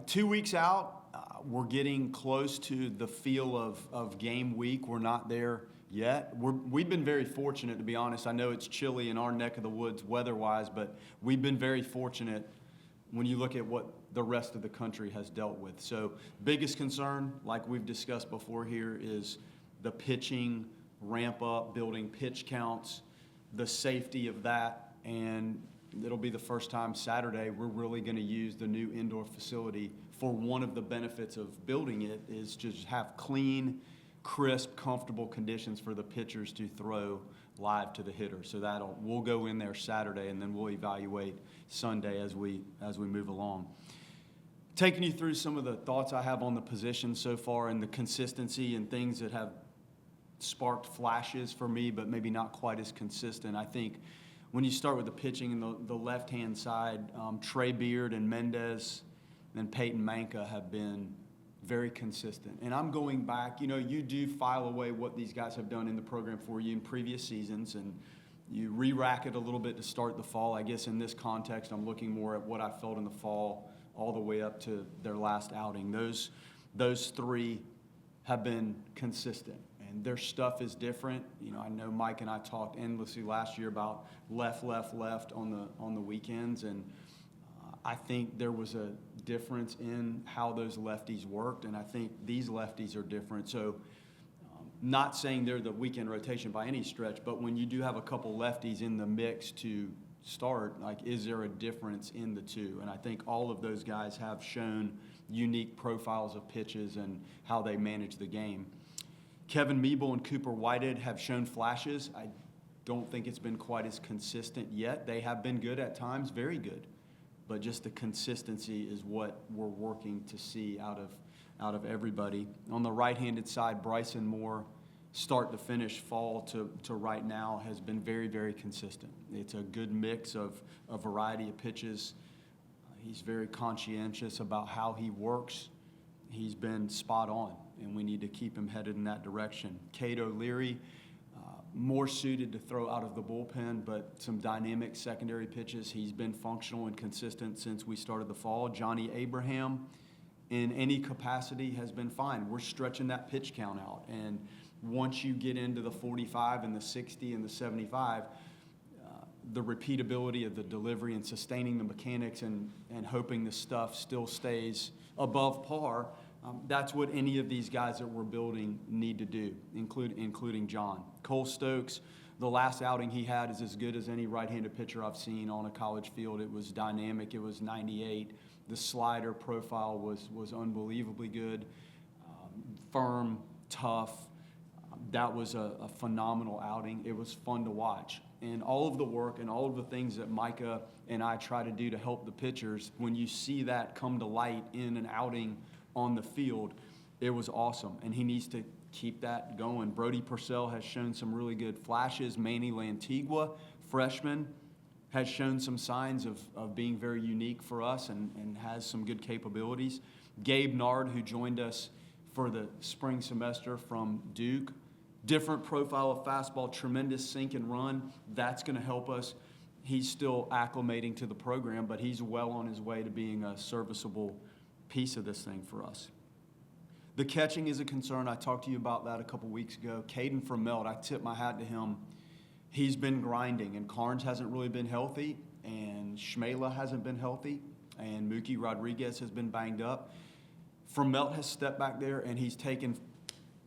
2 weeks out, we're getting close to the feel of game week. We're not there yet. We've been very fortunate, to be honest. I know it's chilly in our neck of the woods weather-wise, but we've been very fortunate when you look at what the rest of the country has dealt with. So biggest concern, like we've discussed before here, is the pitching ramp up, building pitch counts, the safety of that, and it'll be the first time Saturday we're really going to use the new indoor facility. For one of the benefits of building it is to just have clean, crisp, comfortable conditions for the pitchers to throw live to the hitter. So we'll go in there Saturday, and then we'll evaluate Sunday as we move along. Taking you through some of the thoughts I have on the position so far and the consistency and things that have sparked flashes for me, but maybe not quite as consistent. I think when you start with the pitching and the left-hand side, Trey Beard and Mendez and Peyton Manka have been very consistent. And I'm going back, you do file away what these guys have done in the program for you in previous seasons, and you re-rack it a little bit to start the fall. I guess in this context, I'm looking more at what I felt in the fall all the way up to their last outing. Those three have been consistent, and their stuff is different. I know Mike and I talked endlessly last year about left on the weekends, and I think there was a difference in how those lefties worked, and I think these lefties are different. So not saying they're the weekend rotation by any stretch, but when you do have a couple lefties in the mix to start, is there a difference in the two? And I think all of those guys have shown unique profiles of pitches and how they manage the game. Kevin Meeble and Cooper Whitehead have shown flashes. I don't think it's been quite as consistent yet. They have been good at times, very good. But just the consistency is what we're working to see out of everybody. On the right-handed side, Bryson Moore, start to finish, fall to right now, has been very, very consistent. It's a good mix of a variety of pitches. He's very conscientious about how he works. He's been spot on, and we need to keep him headed in that direction. Cade O'Leary, more suited to throw out of the bullpen, but some dynamic secondary pitches. He's been functional and consistent since we started the fall. Johnny Abraham, in any capacity, has been fine. We're stretching that pitch count out, and once you get into the 45 and the 60 and the 75, the repeatability of the delivery and sustaining the mechanics and hoping the stuff still stays above par, that's what any of these guys that we're building need to do, including John. Cole Stokes, the last outing he had is as good as any right-handed pitcher I've seen on a college field. It was dynamic. It was 98. The slider profile was unbelievably good, firm, tough. That was a phenomenal outing. It was fun to watch. And all of the work and all of the things that Micah and I try to do to help the pitchers, when you see that come to light in an outing on the field, it was awesome. And he needs to keep that going. Brody Purcell has shown some really good flashes. Manny Lantigua, freshman, has shown some signs of being very unique for us and has some good capabilities. Gabe Nard, who joined us for the spring semester from Duke, different profile of fastball, tremendous sink and run. That's going to help us. He's still acclimating to the program, but he's well on his way to being a serviceable piece of this thing for us. The catching is a concern. I talked to you about that a couple weeks ago. Caden Fromelt, I tip my hat to him. He's been grinding, and Carnes hasn't really been healthy, and Schmela hasn't been healthy, and Mookie Rodriguez has been banged up. Fromelt has stepped back there, and he's taken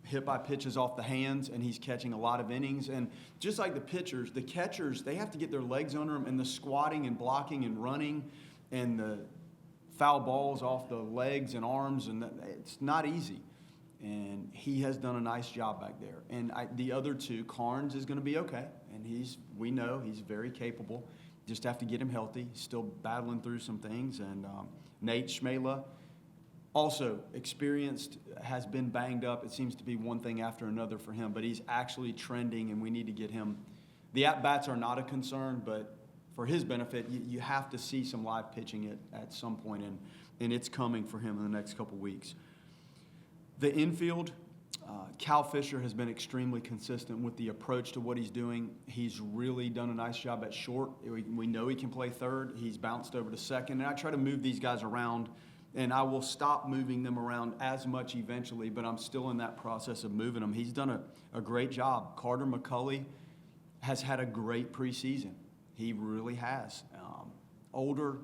hit-by pitches off the hands, and he's catching a lot of innings. And just like the pitchers, the catchers, they have to get their legs under them, and the squatting and blocking and running and the foul balls off the legs and arms, and it's not easy. And he has done a nice job back there. And the other two, Carnes is going to be okay, and we know he's very capable. Just have to get him healthy. He's still battling through some things. And Nate Schmela, also experienced, has been banged up. It seems to be one thing after another for him, but he's actually trending, and we need to get him. The at-bats are not a concern, but for his benefit, you have to see some live pitching at some point, and it's coming for him in the next couple weeks. The infield, Cal Fisher has been extremely consistent with the approach to what he's doing. He's really done a nice job at short. We know he can play third. He's bounced over to second, and I try to move these guys around and I will stop moving them around as much eventually, but I'm still in that process of moving them. He's done a great job. Carter McCulley has had a great preseason. He really has. Older.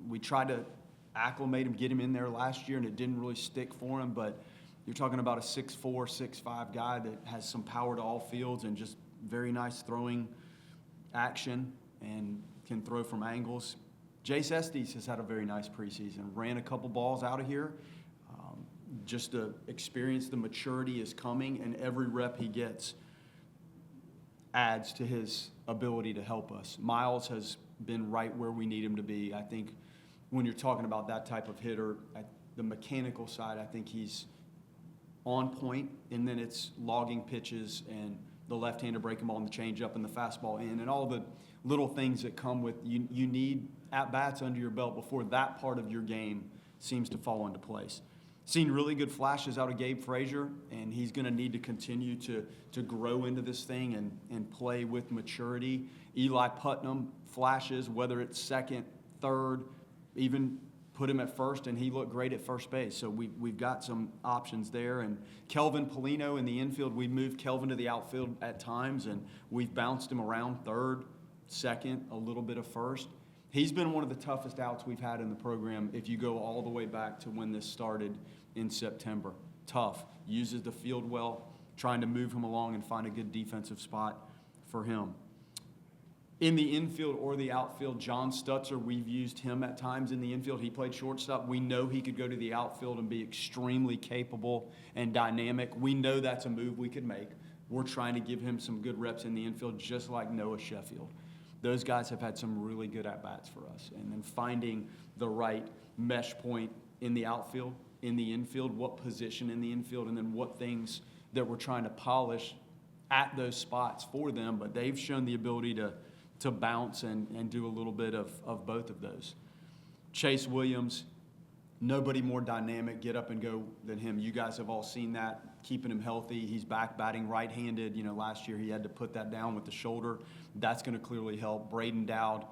We tried to acclimate him, get him in there last year, and it didn't really stick for him, but you're talking about a 6'4", 6'5" guy that has some power to all fields and just very nice throwing action and can throw from angles. Jace Estes has had a very nice preseason, ran a couple balls out of here. Just to experience the maturity is coming, and every rep he gets adds to his ability to help us. Miles has been right where we need him to be. I think when you're talking about that type of hitter, at the mechanical side, I think he's on point, and then it's logging pitches and the left-hander breaking ball and the changeup and the fastball in, and all the little things that come with you need at-bats under your belt before that part of your game seems to fall into place. Seen really good flashes out of Gabe Frazier, and he's going to need to continue to grow into this thing and play with maturity. Eli Putnam flashes, whether it's second, third, even put him at first, and he looked great at first base. So we've got some options there. And Kelvin Polino in the infield, we've moved Kelvin to the outfield at times, and we've bounced him around third, second, a little bit of first. He's been one of the toughest outs we've had in the program if you go all the way back to when this started in September. Tough. Uses the field well, trying to move him along and find a good defensive spot for him. In the infield or the outfield, John Stutzer, we've used him at times in the infield. He played shortstop. We know he could go to the outfield and be extremely capable and dynamic. We know that's a move we could make. We're trying to give him some good reps in the infield, just like Noah Sheffield. Those guys have had some really good at-bats for us. And then finding the right mesh point in the outfield, in the infield, what position in the infield, and then what things that we're trying to polish at those spots for them. But they've shown the ability to bounce and do a little bit of both of those. Chase Williams, nobody more dynamic, get up and go than him. You guys have all seen that, keeping him healthy. He's back batting right-handed. You know, last year he had to put that down with the shoulder. That's going to clearly help. Braden Dowd,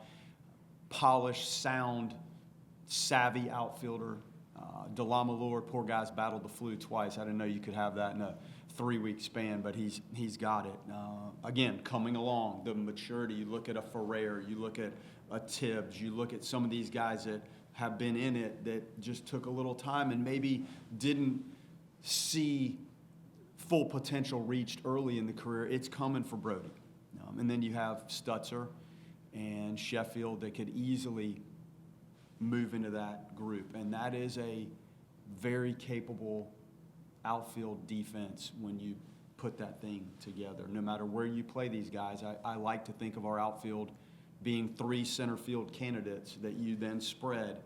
polished, sound, savvy outfielder. Delama Lord, poor guy's battled the flu twice. I didn't know you could have that in a 3-week span, but he's got it. Again, coming along, the maturity. You look at a Ferrer, you look at a Tibbs, you look at some of these guys that have been in it that just took a little time and maybe didn't see full potential reached early in the career. It's coming for Brody. And then you have Stutzer and Sheffield that could easily move into that group. And that is a very capable outfield defense when you put that thing together. No matter where you play these guys, I like to think of our outfield being 3 center field candidates that you then spread.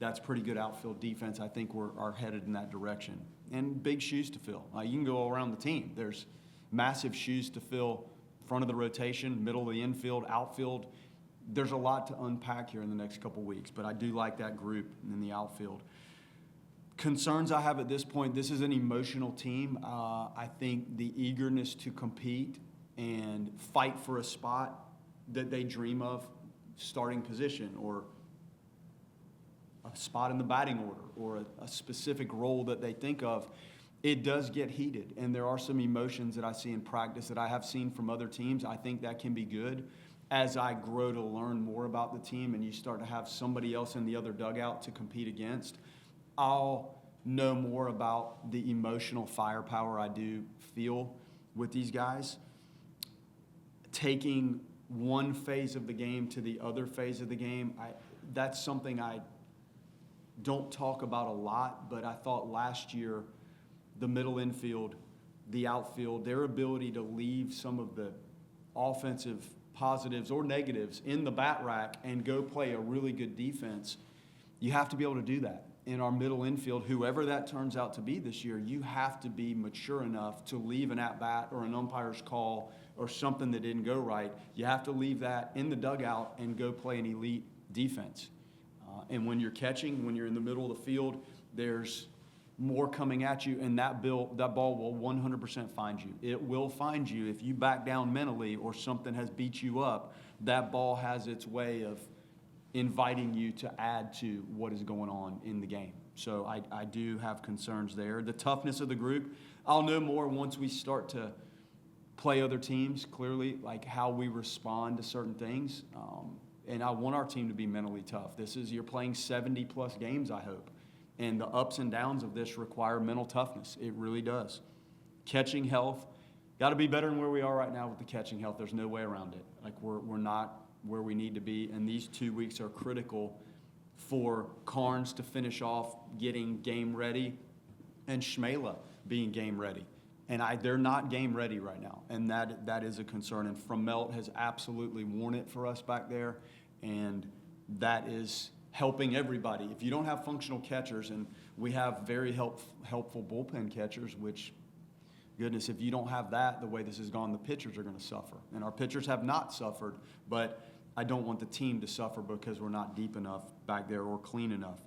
That's pretty good outfield defense. I think we're headed in that direction. And big shoes to fill. You can go around the team. There's massive shoes to fill, front of the rotation, middle of the infield, outfield. There's a lot to unpack here in the next couple weeks, but I do like that group in the outfield. Concerns I have at this point, this is an emotional team. I think the eagerness to compete and fight for a spot that they dream of, starting position or a spot in the batting order or a specific role that they think of, it does get heated. And there are some emotions that I see in practice that I have seen from other teams. I think that can be good. As I grow to learn more about the team and you start to have somebody else in the other dugout to compete against, I'll know more about the emotional firepower I do feel with these guys. Taking one phase of the game to the other phase of the game, that's something I don't talk about a lot, but I thought last year the middle infield, the outfield, their ability to leave some of the offensive positives or negatives in the bat rack and go play a really good defense, you have to be able to do that. In our middle infield, whoever that turns out to be this year, you have to be mature enough to leave an at-bat or an umpire's call or something that didn't go right. You have to leave that in the dugout and go play an elite defense. And when you're catching, when you're in the middle of the field, there's more coming at you, and that ball will 100% find you. It will find you if you back down mentally or something has beat you up. That ball has its way of inviting you to add to what is going on in the game. So I do have concerns there. The toughness of the group, I'll know more once we start to play other teams, clearly, like how we respond to certain things. And I want our team to be mentally tough. You're playing 70-plus games, I hope. And the ups and downs of this require mental toughness. It really does. Catching health, got to be better than where we are right now with the catching health. There's no way around it. Like we're not where we need to be, and these 2 weeks are critical for Carnes to finish off getting game ready and Schmela being game ready. And they're not game ready right now, and that is a concern. And Fromelt has absolutely worn it for us back there, and that is helping everybody. If you don't have functional catchers, and we have very helpful bullpen catchers, which, goodness, if you don't have that, the way this has gone, the pitchers are going to suffer. And our pitchers have not suffered, but I don't want the team to suffer because we're not deep enough back there or clean enough.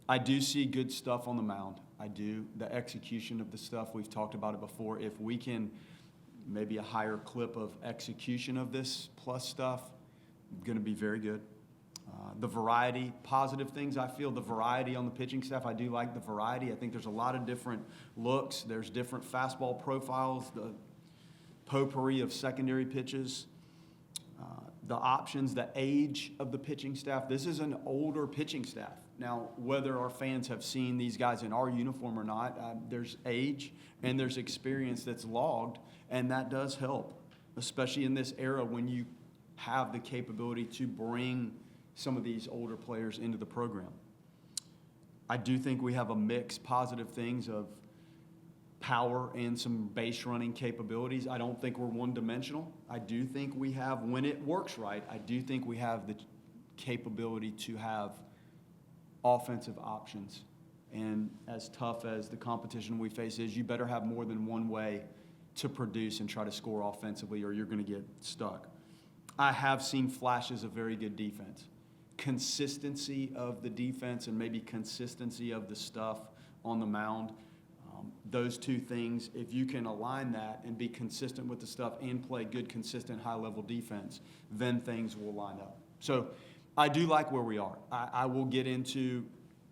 I do see good stuff on the mound. I do. The execution of the stuff, we've talked about it before. If we can maybe a higher clip of execution of this plus stuff, going to be very good. The variety, positive things, I feel the variety on the pitching staff. I do like the variety. I think there's a lot of different looks. There's different fastball profiles, the potpourri of secondary pitches, the options, the age of the pitching staff. This is an older pitching staff. Now, whether our fans have seen these guys in our uniform or not, there's age and there's experience that's logged, and that does help, especially in this era when you have the capability to bring some of these older players into the program. I do think we have a mix, positive things of power and some base running capabilities. I don't think we're one-dimensional. I do think we have, when it works right, I do think we have the capability to have offensive options. And as tough as the competition we face is, you better have more than one way to produce and try to score offensively, or you're going to get stuck. I have seen flashes of very good defense. Consistency of the defense and maybe consistency of the stuff on the mound. Those two things, if you can align that and be consistent with the stuff and play good, consistent, high-level defense, then things will line up. So I do like where we are. I will get into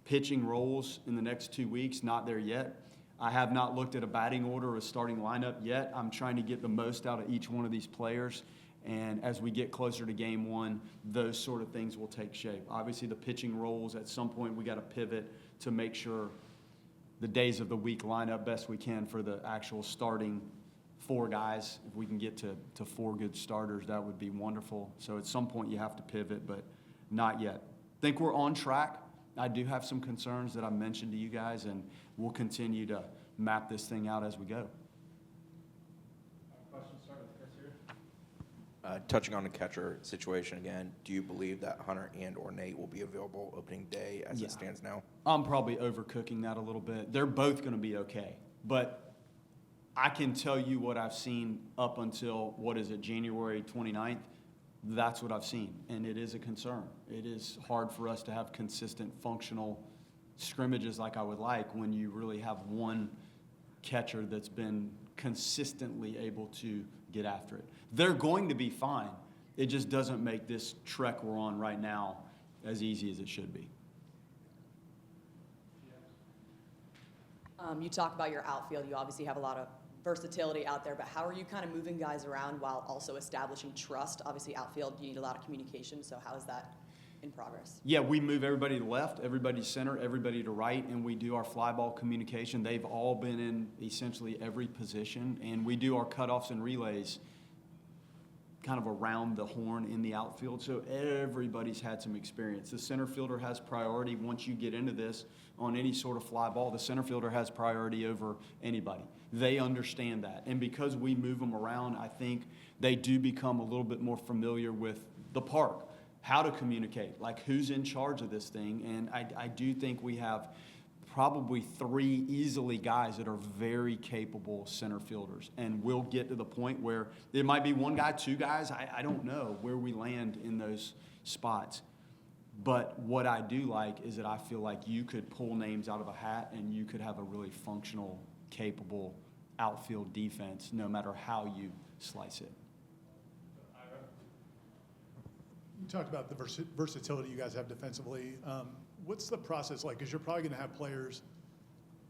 pitching roles in the next 2 weeks, not there yet. I have not looked at a batting order or a starting lineup yet. I'm trying to get the most out of each one of these players. And as we get closer to game one, those sort of things will take shape. Obviously, the pitching roles, at some point, we got to pivot to make sure the days of the week line up best we can for the actual starting 4 guys. If we can get to 4 good starters, that would be wonderful. So at some point, you have to pivot, but not yet. Think we're on track. I do have some concerns that I mentioned to you guys, and we'll continue to map this thing out as we go. Touching on the catcher situation again, do you believe that Hunter and or Nate will be available opening day as it stands now? I'm probably overcooking that a little bit. They're both going to be okay. But I can tell you what I've seen up until, January 29th. That's what I've seen, and it is a concern. It is hard for us to have consistent, functional scrimmages like I would like when you really have one catcher that's been consistently able to get after it. They're going to be fine. It just doesn't make this trek we're on right now as easy as it should be. You talk about your outfield. You obviously have a lot of versatility out there, but how are you kind of moving guys around while also establishing trust? Obviously, outfield, you need a lot of communication, so how is that in progress? Yeah, we move everybody to left, everybody to center, everybody to right, and we do our fly ball communication. They've all been in essentially every position, and we do our cutoffs and relays kind of around the horn in the outfield, so everybody's had some experience. The center fielder has priority once you get into this on any sort of fly ball. The center fielder has priority over anybody. They understand that, and because we move them around, I think they do become a little bit more familiar with the park, how to communicate, like who's in charge of this thing, and I do think we have probably 3 easily guys that are very capable center fielders, and we'll get to the point where it might be 1 guy, 2 guys. I don't know where we land in those spots. But what I do like is that I feel like you could pull names out of a hat and you could have a really functional, capable outfield defense no matter how you slice it. You talked about the versatility you guys have defensively. What's the process like? Because you're probably going to have players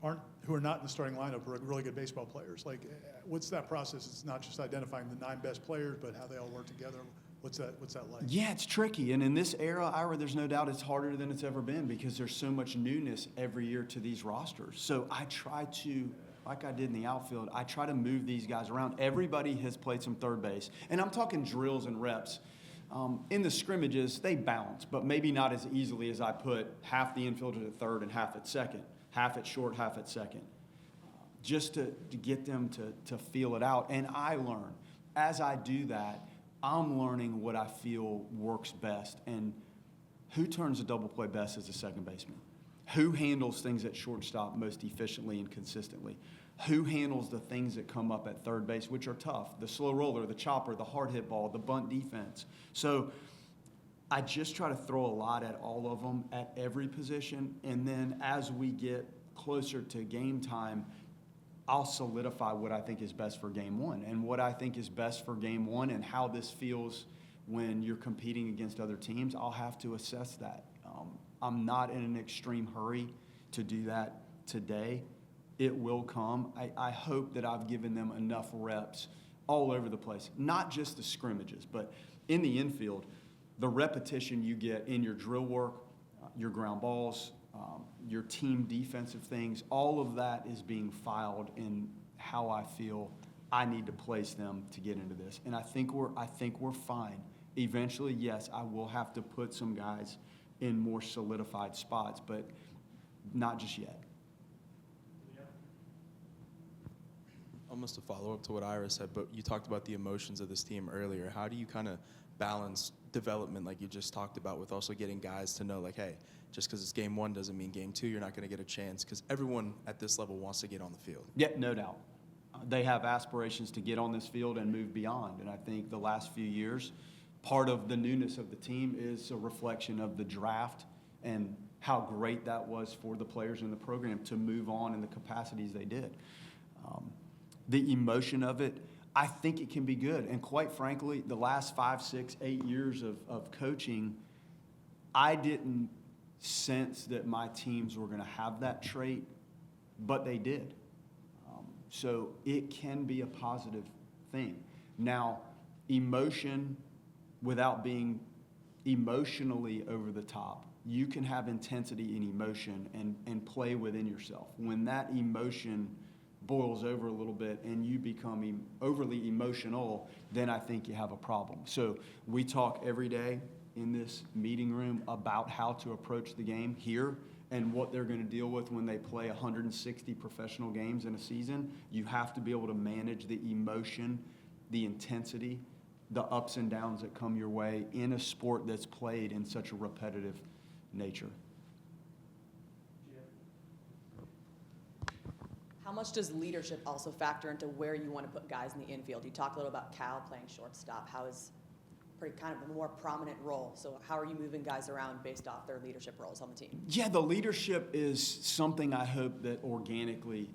who are not in the starting lineup who are really good baseball players. Like, what's that process? It's not just identifying the 9 best players, but how they all work together. What's that like? Yeah, it's tricky. And in this era, Ira, there's no doubt it's harder than it's ever been because there's so much newness every year to these rosters. So I try to, like I did in the outfield, I try to move these guys around. Everybody has played some third base. And I'm talking drills and reps. In the scrimmages, they bounce, but maybe not as easily as I put half the infielders at third and half at second, half at short, half at second, just to get them to feel it out. And I learn. As I do that, I'm learning what I feel works best. And who turns a double play best as a second baseman? Who handles things at shortstop most efficiently and consistently? Who handles the things that come up at third base, which are tough? The slow roller, the chopper, the hard hit ball, the bunt defense. So I just try to throw a lot at all of them at every position. And then as we get closer to game time, I'll solidify what I think is best for game one. And what I think is best for game one and how this feels when you're competing against other teams, I'll have to assess that. I'm not in an extreme hurry to do that today. It will come. I hope that I've given them enough reps all over the place, not just the scrimmages, but in the infield, the repetition you get in your drill work, your ground balls, your team defensive things, all of that is being filed in how I feel I need to place them to get into this. And I think we're fine. Eventually, yes, I will have to put some guys in more solidified spots, but not just yet. Almost a follow-up to what Ira said, but you talked about the emotions of this team earlier. How do you kind of balance development like you just talked about with also getting guys to know, like, hey, just because it's game one doesn't mean game two you're not going to get a chance, because everyone at this level wants to get on the field. Yeah, no doubt. They have aspirations to get on this field and move beyond. And I think the last few years, part of the newness of the team is a reflection of the draft and how great that was for the players in the program to move on in the capacities they did. The emotion of it, I think it can be good. And quite frankly, the last 5, 6, 8 years of coaching, I didn't sense that my teams were going to have that trait, but they did. So it can be a positive thing. Now, emotion without being emotionally over the top, you can have intensity in emotion and play within yourself. When that emotion boils over a little bit and you become overly emotional, then I think you have a problem. So we talk every day in this meeting room about how to approach the game here and what they're going to deal with when they play 160 professional games in a season. You have to be able to manage the emotion, the intensity, the ups and downs that come your way in a sport that's played in such a repetitive nature. How much does leadership also factor into where you want to put guys in the infield? You talked a little about Cal playing shortstop. How is pretty kind of a more prominent role? So how are you moving guys around based off their leadership roles on the team? Yeah, the leadership is something I hope that organically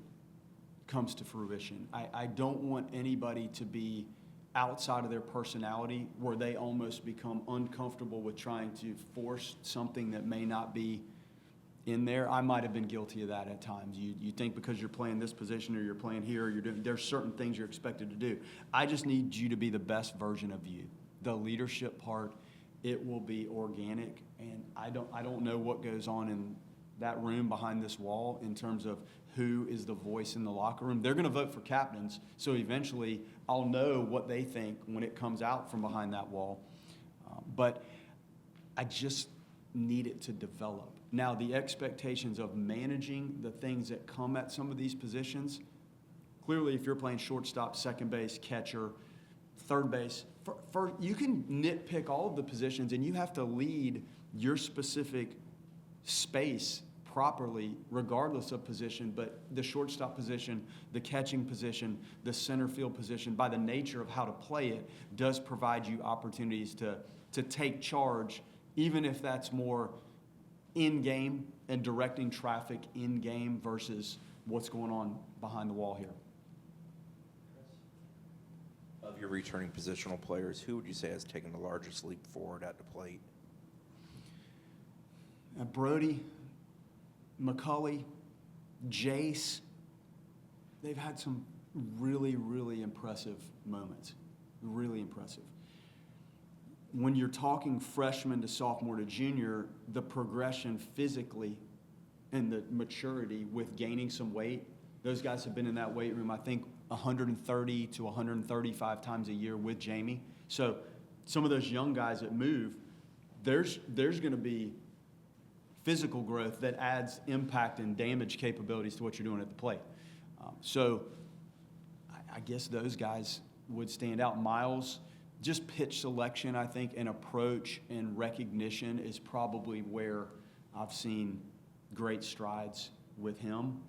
comes to fruition. I don't want anybody to be outside of their personality where they almost become uncomfortable with trying to force something that may not be in there. I might have been guilty of that at times. You think because you're playing this position or you're playing here, or there's certain things you're expected to do. I just need you to be the best version of you. The leadership part, it will be organic, and I don't know what goes on in that room behind this wall in terms of who is the voice in the locker room. They're going to vote for captains, so eventually I'll know what they think when it comes out from behind that wall. But I just need it to develop. Now, the expectations of managing the things that come at some of these positions, clearly if you're playing shortstop, second base, catcher, third base, you can nitpick all of the positions and you have to lead your specific space properly regardless of position. But the shortstop position, the catching position, the center field position, by the nature of how to play it, does provide you opportunities to take charge, even if that's more in-game and directing traffic in-game versus what's going on behind the wall here. Of your returning positional players, who would you say has taken the largest leap forward at the plate? Brody, McCulley, Jace, they've had some really, really impressive moments. Really impressive. When you're talking freshman to sophomore to junior, the progression physically and the maturity with gaining some weight, those guys have been in that weight room, I think, 130 to 135 times a year with Jamie. So some of those young guys that move, there's going to be physical growth that adds impact and damage capabilities to what you're doing at the plate. So I guess those guys would stand out. Miles, just pitch selection, I think, and approach and recognition is probably where I've seen great strides with him.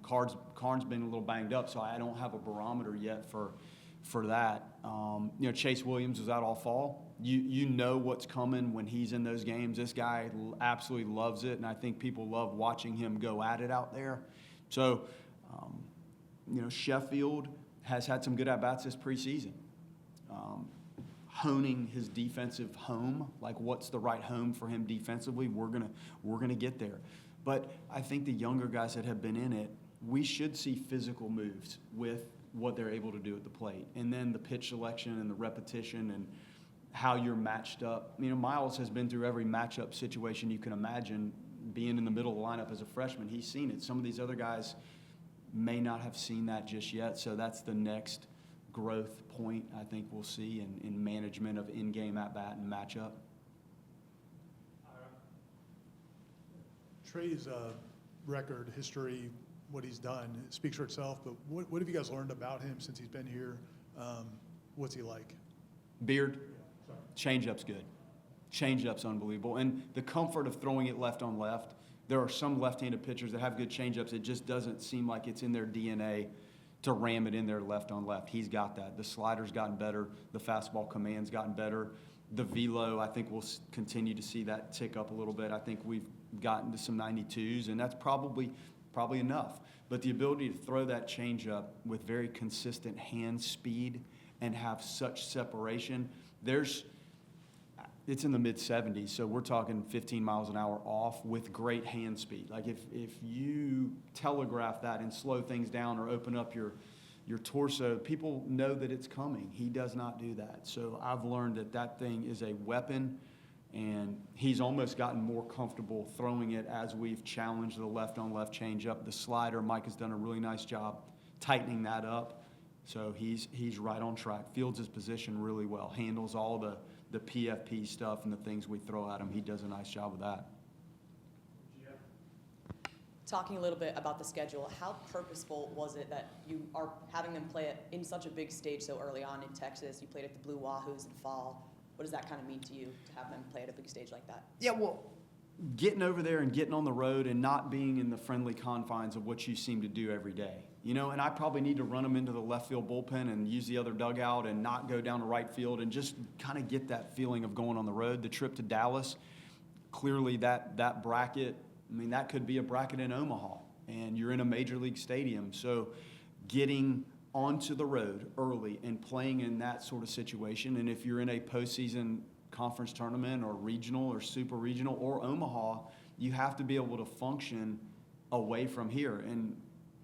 Karn's been a little banged up, so I don't have a barometer yet for that. Chase Williams was out all fall. You know what's coming when he's in those games. This guy absolutely loves it, and I think people love watching him go at it out there. So, Sheffield has had some good at-bats this preseason. Honing his defensive home, like what's the right home for him defensively, we're gonna get there. But I think the younger guys that have been in it, we should see physical moves with what they're able to do at the plate. And then the pitch selection and the repetition and how you're matched up. Miles has been through every matchup situation you can imagine. Being in the middle of the lineup as a freshman, he's seen it. Some of these other guys may not have seen that just yet, so that's the next growth point I think we'll see in management of in-game at-bat and matchup. Trey's record, history, what he's done, it speaks for itself, but what have you guys learned about him since he's been here? What's he like? Beard, changeup's good. Changeup's unbelievable. And the comfort of throwing it left on left. There are some left-handed pitchers that have good changeups. It just doesn't seem like it's in their DNA to ram it in there left on left. He's got that. The slider's gotten better. The fastball command's gotten better. The velo, I think we'll continue to see that tick up a little bit. I think we've gotten to some 92s, and that's probably enough. But the ability to throw that changeup with very consistent hand speed and have such separation, it's in the mid-70s, so we're talking 15 miles an hour off with great hand speed. Like if you telegraph that and slow things down or open up your torso, people know that it's coming. He does not do that. So I've learned that thing is a weapon, and he's almost gotten more comfortable throwing it as we've challenged the left-on-left changeup. The slider, Mike has done a really nice job tightening that up. So he's right on track. Fields his position really well, handles all the PFP stuff and the things we throw at him. He does a nice job with that. Talking a little bit about the schedule, how purposeful was it that you are having them play it in such a big stage so early on in Texas? You played at the Blue Wahoos in the fall. What does that kind of mean to you to have them play at a big stage like that? Yeah, well, getting over there and getting on the road and not being in the friendly confines of what you seem to do every day. And I probably need to run them into the left field bullpen and use the other dugout and not go down to right field and just kind of get that feeling of going on the road. The trip to Dallas, clearly that bracket, that could be a bracket in Omaha, and you're in a major league stadium. So getting onto the road early and playing in that sort of situation, and if you're in a postseason conference tournament or regional or super regional or Omaha, you have to be able to function away from here. And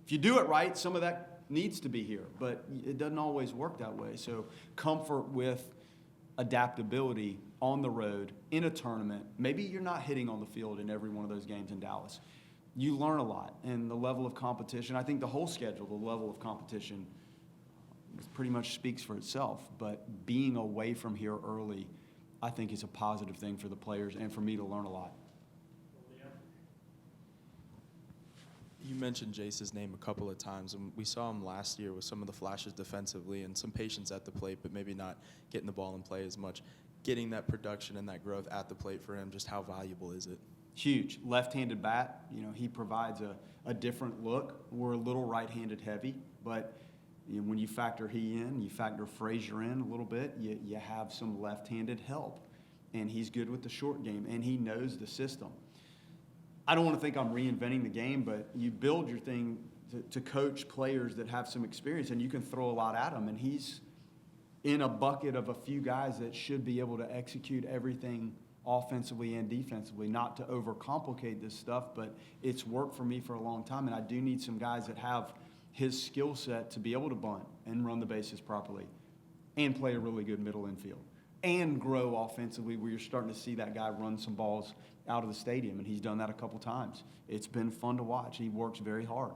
if you do it right, some of that needs to be here, but it doesn't always work that way. So comfort with adaptability on the road in a tournament. Maybe you're not hitting on the field in every one of those games in Dallas. You learn a lot, and the level of competition, I think the whole schedule, the level of competition pretty much speaks for itself, but being away from here early, I think is a positive thing for the players and for me to learn a lot. You mentioned Jace's name a couple of times, and we saw him last year with some of the flashes defensively and some patience at the plate, but maybe not getting the ball in play as much. Getting that production and that growth at the plate for him, just how valuable is it? Huge. Left-handed bat, he provides a different look. We're a little right-handed heavy, but when you factor he in, you factor Frazier in a little bit, you have some left-handed help. And he's good with the short game, and he knows the system. I don't want to think I'm reinventing the game, but you build your thing to coach players that have some experience, and you can throw a lot at them. And he's in a bucket of a few guys that should be able to execute everything offensively and defensively, not to overcomplicate this stuff, but it's worked for me for a long time, and I do need some guys that have his skill set to be able to bunt and run the bases properly and play a really good middle infield and grow offensively where you're starting to see that guy run some balls out of the stadium, and he's done that a couple times. It's been fun to watch. He works very hard.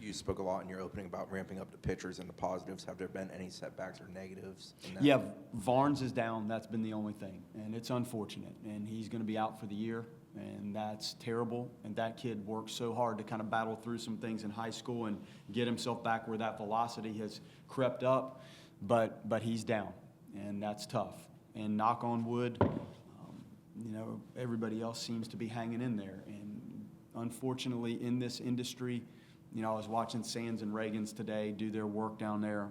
You spoke a lot in your opening about ramping up the pitchers and the positives. Have there been any setbacks or negatives in that? Yeah, Varnes is down. That's been the only thing, and it's unfortunate. And he's going to be out for the year, and that's terrible. And that kid worked so hard to kind of battle through some things in high school and get himself back where that velocity has crept up. But he's down, and that's tough. And knock on wood, everybody else seems to be hanging in there. And unfortunately, in this industry, I was watching Sands and Reagans today do their work down there,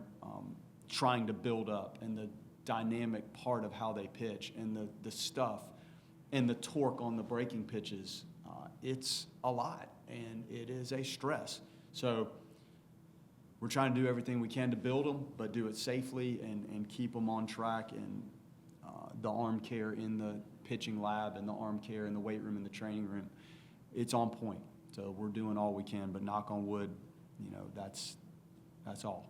trying to build up, and the dynamic part of how they pitch and the stuff and the torque on the breaking pitches, it's a lot, and it is a stress. So we're trying to do everything we can to build them, but do it safely and keep them on track. And the arm care in the pitching lab and the arm care in the weight room and the training room, it's on point. So we're doing all we can, but knock on wood, that's all.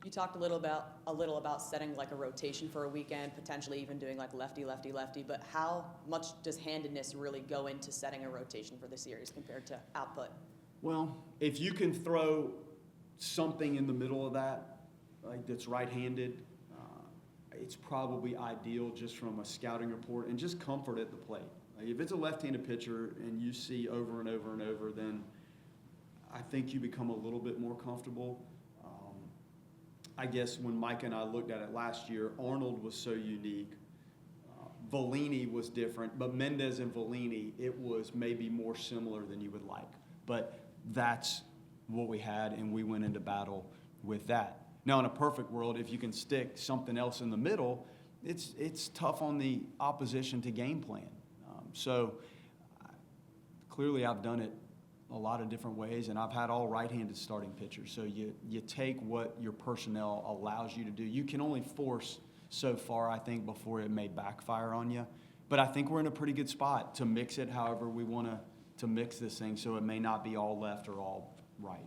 You talked a little about setting like a rotation for a weekend, potentially even doing like lefty, lefty, lefty. But how much does handedness really go into setting a rotation for the series compared to output? Well, if you can throw something in the middle of that, like that's right-handed, it's probably ideal just from a scouting report and just comfort at the plate. Like if it's a left-handed pitcher and you see over and over and over, then I think you become a little bit more comfortable. I guess when Mike and I looked at it last year, Arnold was so unique. Vellini was different, but Mendez and Vellini, it was maybe more similar than you would like. But that's what we had, and we went into battle with that. Now, in a perfect world, if you can stick something else in the middle, it's tough on the opposition to game plan. So clearly I've done it a lot of different ways, and I've had all right-handed starting pitchers. So you take what your personnel allows you to do. You can only force so far, I think, before it may backfire on you. But I think we're in a pretty good spot to mix it however we want to mix this thing, so it may not be all left or all right.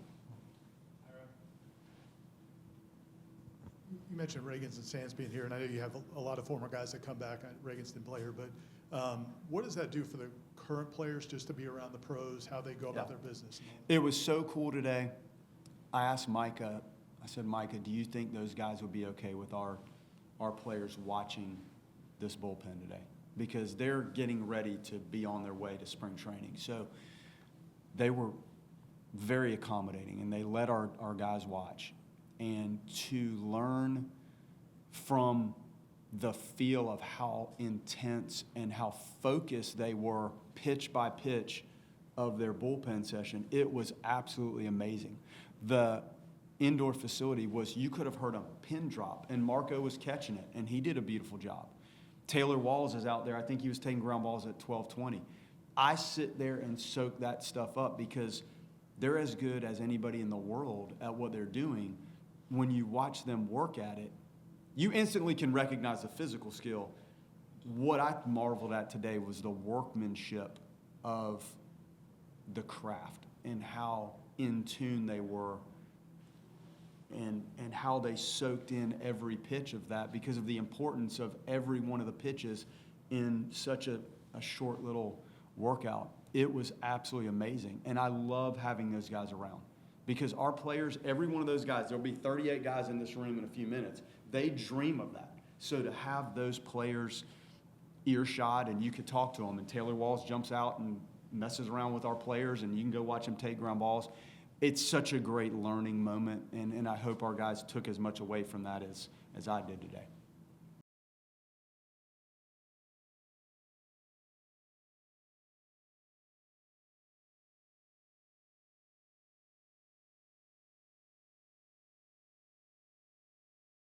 You mentioned Reagans and Sands being here, and I know you have a lot of former guys that come back. Reagans didn't play here, but what does that do for the current players just to be around the pros, how they go about their business? It was so cool today. I asked Micah, I said, Micah, do you think those guys would be okay with our players watching this bullpen today? Because they're getting ready to be on their way to spring training. So they were very accommodating, and they let our guys watch. And to learn from the feel of how intense and how focused they were pitch by pitch of their bullpen session, it was absolutely amazing. The indoor facility was, you could have heard a pin drop, and Marco was catching it, and he did a beautiful job. Taylor Walls is out there. I think he was taking ground balls at 12-20. I sit there and soak that stuff up because they're as good as anybody in the world at what they're doing. When you watch them work at it, you instantly can recognize the physical skill. What I marveled at today was the workmanship of the craft and how in tune they were and how they soaked in every pitch of that because of the importance of every one of the pitches in such a short little workout. It was absolutely amazing, and I love having those guys around. Because our players, every one of those guys, there'll be 38 guys in this room in a few minutes, they dream of that. So to have those players earshot and you could talk to them, and Taylor Walls jumps out and messes around with our players, and you can go watch him take ground balls, it's such a great learning moment, and I hope our guys took as much away from that as I did today.